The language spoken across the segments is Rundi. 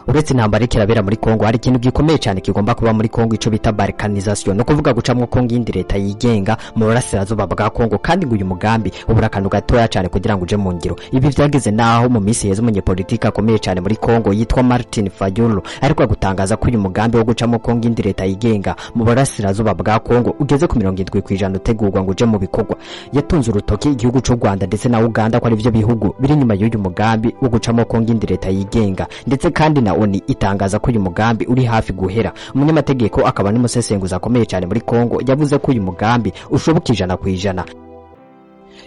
uretse intambara ikirabera muri Kongo hari ikintu gikomeye cyane kigomba kuba muri Kongo ico bita balkanization no kuvuga gucamwo Kongo indi leta yigenga mu burasirazuba bwa Kongo kandi ngo uyu mugambi uburakantu gatoya cyane kugira ngo uje mu ngiro. Ibi vyageze naho mu misi heza umunyepolitike akomeye cyane muri Kongo yitwa Martin Fayulu ariko gutangaza ko uyu mugambi wo gucamwo Kongo indi leta yigenga mu burasirazuba bwa Kongo ugeze ku 70% utegurwa ngo uje mu bikorwa. Yatunze urutoki igihugu cy'u Rwanda ndetse na Uganda ko ari byo bihugu biri nyuma y'uyu mugambi wo gucamwo Kongo indi leta yigenga, ndetse kandi na ONU itangaza ko uyu mugambi uri hafi guhera. Umunyamategeko akaba ni musesenguza akomeye cyane muri Kongo yavuze ko uyu mugambi ushoboka 100%.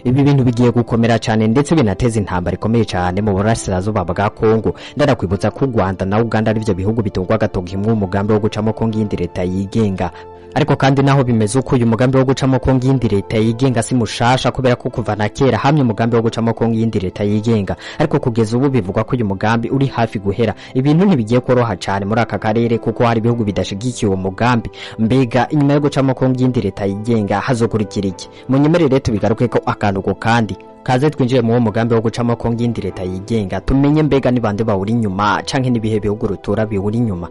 Ibi bintu bigiye gukomera cyane ndetse binateza intambara ikomeye cyane mu burasirazuba bwa Kongo. Ndanakwibutsa ko Rwanda na Uganda ari byo bihugu bitungwa gatoki mu mugambi wo gucamo Kongo indi leta yigenga. Ariko kandi naho bimeze uko uyu mugambi wo gucamo Kongo indi leta yigenga si mushasha kubera ko kuva na kera hamwe umugambi wo gucamo Kongo indi leta yigenga, ariko kugeza ubu bivugwa ko uyu mugambi uri hafi guhera. Ibintu ntibigiye koroha cyane muri aka karere kuko hari ibihugu bidashigikiye uwo mugambi. Mbega inyuma yo gucamo Kongo indi leta yigenga hazokurikira iki? Munyemerere tubigaruke ko akantu ko kandi kaze twinjiye mu mugambi wo gucamo Kongo indi leta yigenga tumenye mbega ni bande bawuri inyuma canke nibihe bihugu rutura biwuri inyuma.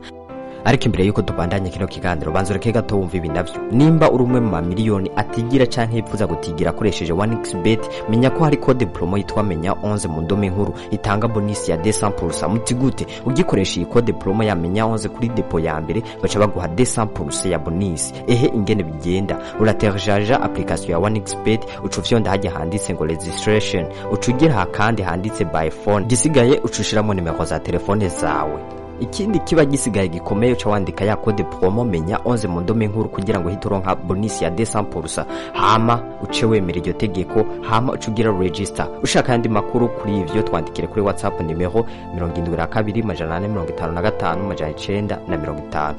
Ariko imbere yuko tubandanye kino kiganiro banzureke gato wumva ibi navyo. Nimba uri umwe mu mamiliyoni atigira canke ipfuza gutigira akoresheje 1xbet, menya ko hari code promo yitwa menya 11 mu ndome nkuru itanga bonus ya 200%. Mutigute ugikoresha iyi code promo ya menya 11 kuri depo ya mbere baca baguha 200% ya bonus. Ehe ingene bigenda, uratejaja application ya 1xbet ucufyonda hajya handitse ngo registration, ucugira kandi handitse by phone, gisigaye ucushiramo nimero za telefone zawe. Ikindi kiba gisigaye gikomeye cyo wandika ya code promo menya 11 mu ndome nkuru kugira ngo hituronka bonus ya 200%. Hama uce wemera iryo tegeko, hama ucugira register. Ushaka andi makuru kuri ivyo twandikire kuri WhatsApp nimero 72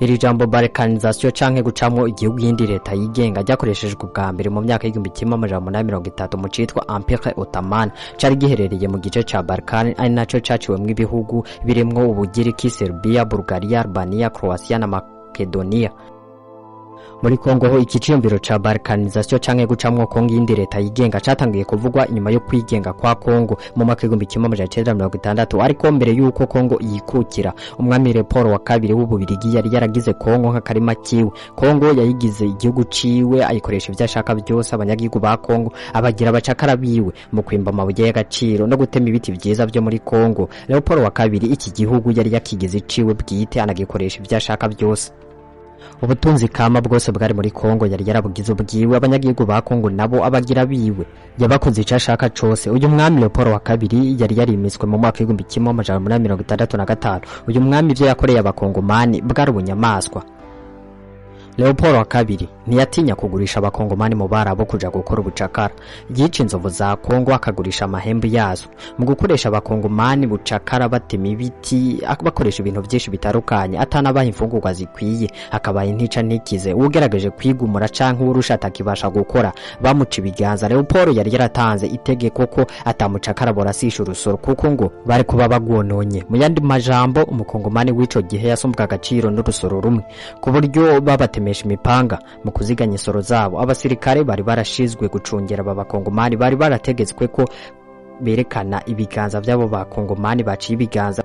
Iri jambo balkanization canke gucamwo igihugu yindi leta yigenga ryakoreshejwe ubwa mbere mu myaka y'1830 mu citwa Empire Ottoman, cari giherereye mu gice ca Balkan ari naco caciwemwo ibihugu biremwo Ubugiriki, Serbia, Bulgaria, Albania, Croatia na Macedonia. Muri Kongo ho ikiciyumviro ca balkanization canke gucamwo Kongo indi leta yigenga catangiye kuvugwa inyuma yo kwigenga kwa Kongo mu mwaka w'1960, ariko mbere yuko Kongo yikukira umwami Leopold wa kabiri w'Ububirigi yari yaragize Kongo nk'akarima kiwe. Kongo yayigize igihugu ciwe ayikoresha ivyashaka byose. Abanyagihugu ba Kongo abagira abacakara biwe mu kwimba amabuye y'agaciro no gutema ibiti vyiza byo muri Kongo. Leopold wa kabiri iki gihugu yari yakigize ciwe bwite anagikoresha ivyashaka byose. Ubutunzi kama bwose bwari muri Kongo yari yarabugize ubwiwe. Abanyagihugu ba Kongo nabo abagira biwe, yabakoze icashaka cose. Uyu mwami Leopold wa kabiri yari yarimitswe mu mwaka w'1865. Uyu mwami ivyo yakoreye abakongomani bwari ubunyamaswa. Leopold wa kabiri ntiyatinya kugurisha abakongomani mu barabo kuja gukora ubucakara. Yica inzovu za Kongo akagurisha amahembe yazo. Mu gukoresha abakongomani bucakara batema ibiti bakoresha ibintu byinshi bitarukanye atanabaha imfungurwa zikwiye, akabaye intica ntikize. Ugerageje kwigumura canke urusha atakibasha gukora bamuca ibiganza. Leopold yari yaratanze itegeko ko atamucakara borasisha urusoro kuko ngo bari kuba bagwononye. Mu yandi majambo umukongomani w'ico gihe yasumbwa agaciro n'urusoro rumwe ku buryo babatemesha imipanga mu kuziganya isoro zabo. Abasirikare bari barashizwe gucungera aba bakongomani bari barategetswe ko berekana ibiganza by'abo bakongomani baciye ibiganza.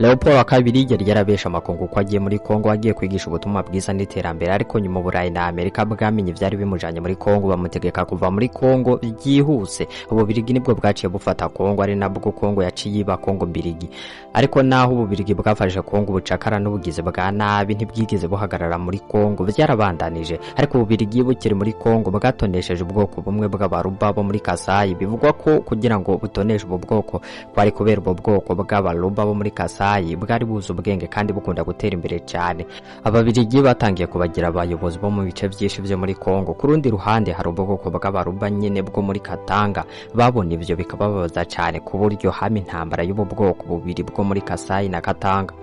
Leopold wa kabiri yari yarabesha amakongo ko agiye muri Kongo agiye kwigisha ubutumwa bwiza n'iterambere, ariko nyuma Burayi na Amerika bwamenye vyari bimujanye muri Kongo bamutegeka kuva muri Kongo byihuse. Ububirigi nibwo bwaciye bufata Kongo, ari nabwo Kongo yaciye iba Kongo mbirigi. Ariko naho Ububirigi bwafashe Kongo ubucakara n'ubugize bwa nabi ntibwigeze buhagarara muri Kongo, byarabandanije. Ariko Ububirigi bukiri muri Kongo bwatonesheje ubwoko bumwe bw'abaruba bo muri Kasai. Bivugwa ko kugira ngo butoneshe ubwo bwoko kwari kubera ubwo bwoko bw'abaruba bo muri Kasai bwari buzo ubwenge kandi bukunda gutera imbere cyane. Ababirigi batangiye kubagira abayobozi bo mu bice byinshi byo muri Kongo. Ku rundi ruhande hari ubwoko bw'abaruba nyene bwo muri Katanga. Babona ivyo bikababaza cyane ku buryo hama intambara y'ubu bwoko bubiri bwo muri Kasai na Katanga.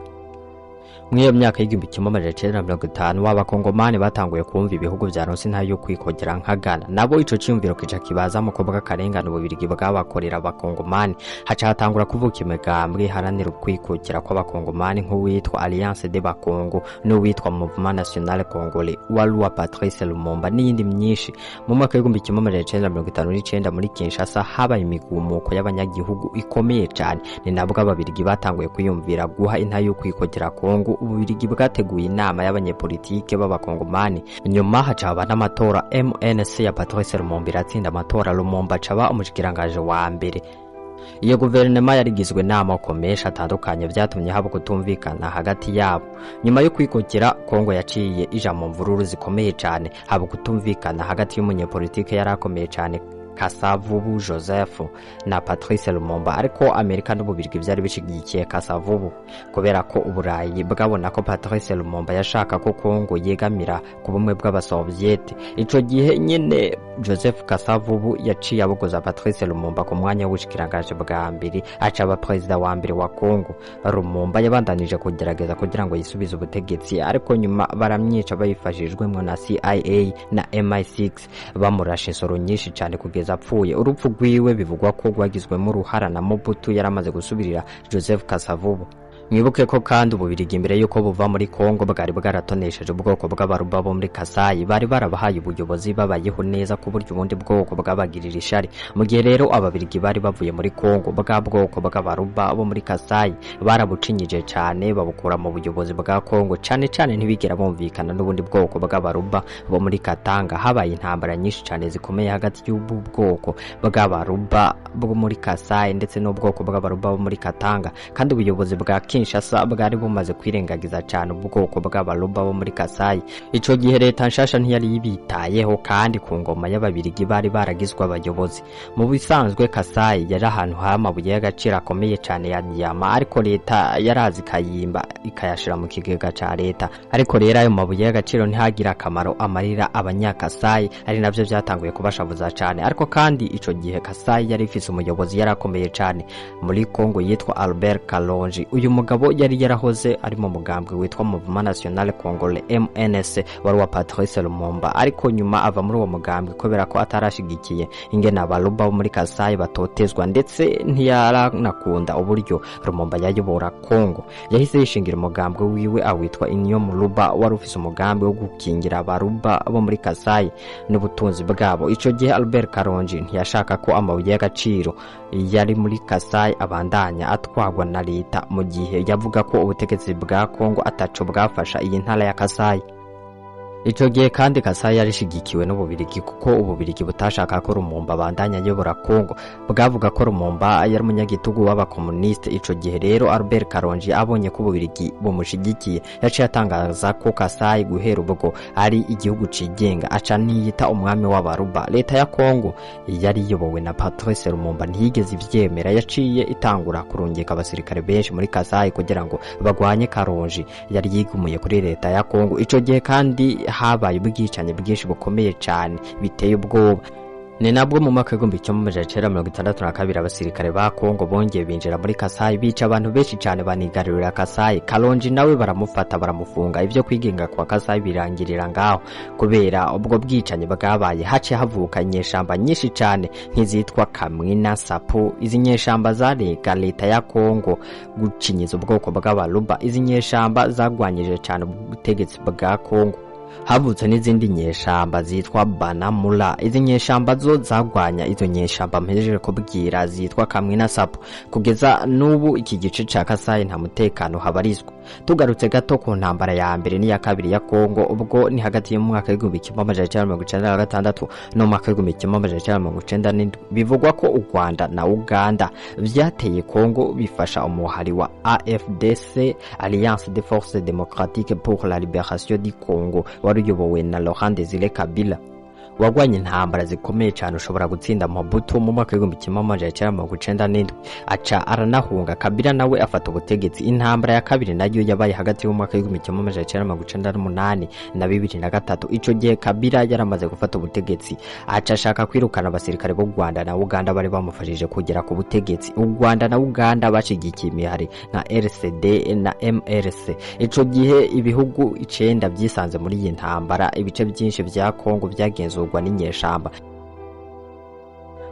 Mw'iyo myaka y'igihumbi kimwe amajana icenda na mirongo itanu abakongomani batanguye kumva ibihugu vyaronse intahe yo kwikogera nka Ghana, nabo ico ciyumviro kica kibazamwo ko bw'akarengane ububirigi bwabakorera abakongomani. Haca hatangura kuvuka imigambwe iharanira ukwikukira kw'abakongomani nk'uwitwa Alliance des Bakongo n'uwitwa Mouvement National Congolais wa Patrice Lumumba n'iyindi myinshi. Mu mwaka w'igihumbi kimwe amajana icenda na mirongo itanu n'icenda muri Kinshasa habaye imigumuko y'abanyagihugu ikomeye cane, ni nabwo ababirigi batanguye kwiyumvira guha intahe yo kwikogera Kongo. Ububirigi bwateguye inama y'abanyepolitike b'abakongomani, nyuma haca haba n'amatora. MNC ya Patrice Lumumba iratsinda amatora, Lumumba caba umushikirangaje wa mbere. Iyo guverinoma yarigizwe n'amoko menshi atandukanye, vyatumye haba kutumvikana hagati yabo. Nyuma yo kwikukira Kongo yaciye ija mu mvururu zikomeye cane, haba kutumvikana hagati y'umunyepolitike yarakomeye cane Kasavubu Joseph na Patrice Lumumba, ariko Amerika n'ububirigi vyari bishigikiye Kasavubu kubera ko Uburayi bwabona ko Patrice Lumumba yashaka ko Kongo yegamira ku bumwe bw'abasoviete. Ico gihe nyene Joseph Kasavubu yaciye abogoza Patrice Lumumba ku mwanya w'ubushikiranganje bwa mbere, aca aba president wa mbere wa Kongo. Lumumba yabandanije kugerageza kugira ngo yisubize ubutegetsi, ariko nyuma baramyica bayifashijwemwo na CIA na MI6 bamurashe insoro nyinshi cane kugeza apfuye. Urupfu rwiwe bivugwa ko rwagizwemo uruhara na Mobutu yaramaze gusubirira Joseph Kasavubu. Mwibuke ko kandi ububirigi imbere yuko buva muri Kongo bwari bwaratonesheje ubwoko bw'abaruba bo muri Kasai, bari barabahaye ubuyobozi babayeho neza ku buryo ubundi bwoko bwabagirira ishari. Mu gihe rero ababirigi bari bavuye muri Kongo, bwa bwoko bw'abaruba bo muri Kasai barabucinyije cane babukura mu buyobozi bwa Kongo, cane cane ntibigera bumvikana n'ubundi bwoko bw'abaruba bo muri Katanga. Habaye intambara nyinshi cane zikomeye hagati y'ubu bwoko bw'abaruba bo muri Kasai ndetse n'ubwoko bw'abaruba bo muri Katanga, kandi ubuyobozi bwa Kinshasa bwari bumaze kwirengagiza cyane ubwoko bw'abaruba bo muri Kasai. Ico gihe leta nshasha ntiyari yibitayeho, kandi ku ngoma y'ababirigi bari baragizwe abayobozi. Mu bisanzwe Kasai yari ahantu h'amabuye y'agaciro akomeye cyane ya diyama, ariko leta yarazi kayimba ikayashira mu kigega ca leta. Ariko rero ayo mabuye y'agaciro ntihagira akamaro amarira abanyakasai, ari navyo vyatanguye kubashavuza cyane. Ariko kandi ico gihe Kasai yari ifise umuyobozi yarakomeye cyane muri Kongo yitwa Albert Kalonji. Uyu mugabo yari yarahoze ari mu mugambwe witwa Mouvement National Congolais MNC wari wa Patrice Lumumba, ariko nyuma ava muri uwo mugambwe kubera ko atarashigikiye ingene abaruba bo muri Kasai batotezwa, ndetse ntiyaranakunda uburyo Lumumba yayobora Kongo. Yahise yishingira umugambwe wiwe awitwa Union Muluba, wari ufise umugambi wo gukingira abaruba bo muri Kasai n'ubutunzi bwabo. Ico gihe Albert Kalonji ntiyashaka ko amabuye y'agaciro yari muri Kasai abandanya atwagwa na leta, mu gihe yavuga ko ubutegetsi bwa Kongo ataco bwafasha iyi ntara ya Kasai. Ico gihe kandi Kasai yarishigikiwe n'ububirigi, kuko ububirigi butashaka ko Lumumba bandanya ayobora Kongo, bwavuga ko Lumumba yari umunyagitugu w'abakomuniste. Ico gihe rero Albert Kalonji abonye ko ububirigi bumushigikiye, yaciye atangaza ko Kasai guhera ubwo ari igihugu cigenga, aca niyita umwami w'abaruba. Leta ya Kongo yari iyobowe na Patrice Lumumba ntiyigeze ivyemera, yaciye itangura kurungika abasirikare benshi muri Kasai kugira ngo bagwanye Kalonji yari yigumuye kuri leta ya Kongo. Ico gihe kandi habaye ubwicanye bwinshi bukomeye cyane biteye ubwoba. Ni nabwo mu mwaka w'igihumbi kimwe amajana icenda mirongo itandatu na kabiri abasirikare ba Kongo bongeye binjira muri Kasai, bica abantu benshi cyane banigarurira Kasai. Kalonji nawe baramufata baramufunga. Ivyo kwigenga kwa Kasai birangirira ngaho. Kubera ubwo bwicanye bwabaye, haciye havuka inyeshamba nyinshi cyane nk'izitwa Kamwina Sapo. Izi nyeshamba zarega leta ya Kongo gucinyiza ubwoko bw'abaruba. Izi nyeshamba zagwanyije cyane ubutegetsi bwa Kongo. Havutse n'izindi nyeshamba zitwa Banamula. Izi nyeshamba zo zagwanya izo nyeshamba mpejeje kubwira zitwa Kamwina Sapo. Kugeza n'ubu iki gice ca Kasai nta mutekano habarizwa. Tugarutse gato ku ntambara ya mbere n'iya kabiri ya Kongo, ubwo ni hagati y'umwaka w'igihumbi kimwe amajana icenda mirongo icenda na gatandatu n'umwaka w'igihumbi kimwe amajana icenda mirongo icenda n'indwi. Bivugwa ko u Rwanda na Uganda vyateye Kongo bifasha umuhari wa AFDC, Alliance des Forces Démocratiques pour la Libération du Congo, wari uyobowe na Laurent Désiré Kabila. wagwanye intambara zikomeye cyane ushobora gutsinda Mobutu mu mwaka w'igihumbi kimwe amajana icyenda mirongo icenda n'indwi, aca aranahunga. Kabila nawe afata ubutegetsi. Intambara ya kabiri nayo yabaye hagati y'umwaka w'igihumbi kimwe amajana icyenda mirongo icenda n'umunani na 2003. Ico gihe Kabila yaramaze gufata ubutegetsi, aca ashaka kwirukana abasirikare b'u Rwanda na Uganda bari bamufashije kugera ku butegetsi. U Rwanda na Uganda bashigikiye imihari nka RCD na MRC. Ico gihe ibihugu 9 byisanze muri iyi ntambara. Ibice byinshi vya Kongo byagenzurwa n'inyeshamba.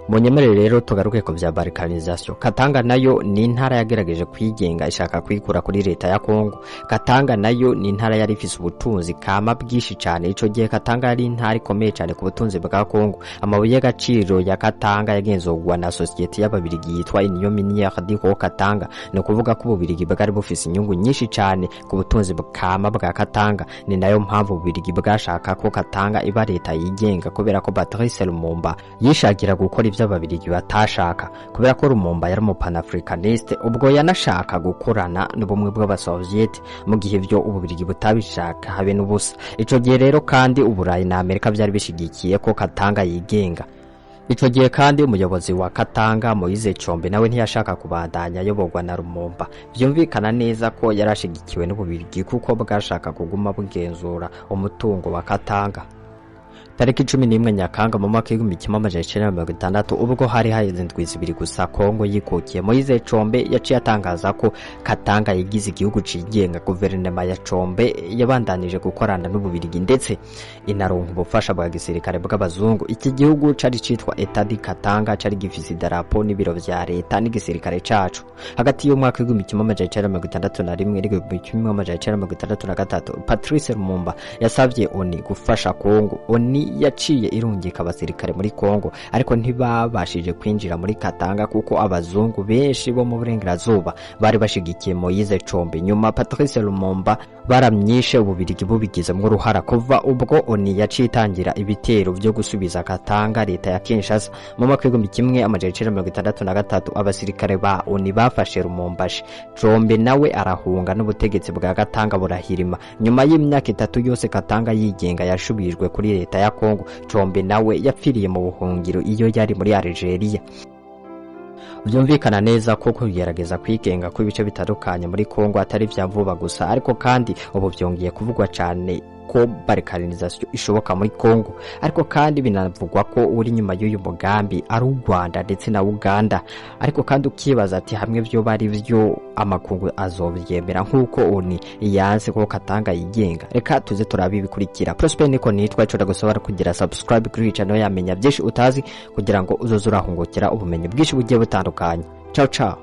Munyemere rero tugaruke ku vya balkanisation. Katanga nayo ni intara yagerageje kwigenga ishaka kwikura kuri leta ya Kongo. Katanga nayo ni intara yari ifise ubutunzi kama bwishi cyane. Ico gihe Katanga yari intara ikomeye cyane ku butunzi bwa Kongo. Amabuye y'agaciro ya Katanga yagenzurwa na societe y'ababirigi yitwa Union Minière du Katanga. No kuvuga ko ububirigi bwari bufise inyungu nyinshi cyane ku butunzi bwama bwa Katanga. Ni nayo mpamvu ububirigi bwashaka ko Katanga iba leta yigenga, kubera ko Patrice Lumumba yishagira gukora by'ababirigi batashaka, kubera ko Lumumba yari umupanafricaniste. Ubwo yanashaka gukorana n'ubumwe bw'abasoviete mu gihe byo ububirigi butabishaka habe n'ubusa. Ico gihe rero kandi Uburayi na Amerika byari bishigikiye ko Katanga yigenga. Ico gihe kandi umuyobozi wa Katanga Moise Chombe nawe ntiyashaka kubandanya ayoborwa na Lumumba. Byumvikana neza ko yarashigikiwe n'ububirigi kuko bwashaka kuguma bugenzura umutungo wa Katanga. Tariki 11 Nyakanga mu mwaka w'igihumbi kimwe amajana icyenda mirongo itandatu, ubwo hari haheze indwi zibiri gusa Kongo yikukiye, Moise Chombe yaciye atangaza ko Katanga yigize igihugu cigenga. Guverinoma ya Chombe yabandanije gukorana n'ububirigi ndetse inaronka ubufasha bwa gisirikare bw'abazungu. Iki gihugu cari citwa Etat du Katanga, cari gifise idarapo n'ibiro vya leta n'igisirikare cacu. Hagati y'umwaka w'igihumbi kimwe amajana icyenda mirongo itandatu na rimwe n'igihumbi kimwe amajana icyenda mirongo itandatu na gatatu, Patrice Lumumba yasavye ONU gufasha Kongo. ONU yaciye irungika abasirikare muri Kongo, ariko ntibabashije kwinjira muri Katanga kuko abazungu benshi bo mu burengerazuba bari bashigikiye Moise Chombe. Nyuma Patrice Lumumba baramyishe ububirigi bubigizemo uruhara. Kuva ubwo ONU yaciye itangira ibitero byo gusubiza Katanga leta ya Kinshasa. Mu mwaka w'igihumbi kimwe amajana icyenda mirongo itandatu na gatatu, abasirikare ba ONU bafashe Lumumba. Chombe nawe arahunga n'ubutegetsi bwa Katanga burahirima. Nyuma y'imyaka 3 yose Katanga yigenga yashubijwe kuri leta ya Kongo. Chombe nawe yapfiriye mu buhungiro iyo yari muri Algeria. Byumvikana neza ko kugerageza kwigenga kw'ibice bitandukanye muri Kongo atari vya vuba gusa, ariko kandi ubu byongeye kuvugwa cyane ko balkanisation ishoboka muri Kongo. Ariko kandi binavugwa ko uri nyuma y'uyu mugambi ari u Rwanda ndetse na Uganda. Ariko kandi ukibaza ati hamwe byo bari byo amakungu azobyemera nkuko ONU yanse ko Katanga yigenga. Reka tuze turabibikurikira. Prosper niko nitwa, ico ndagusaba kugira subscribe kuri channel yamenya byinshi utazi kugira ngo uzozurahungukira ubumenyi bwinshi bugiye butandukanye. Ciao ciao.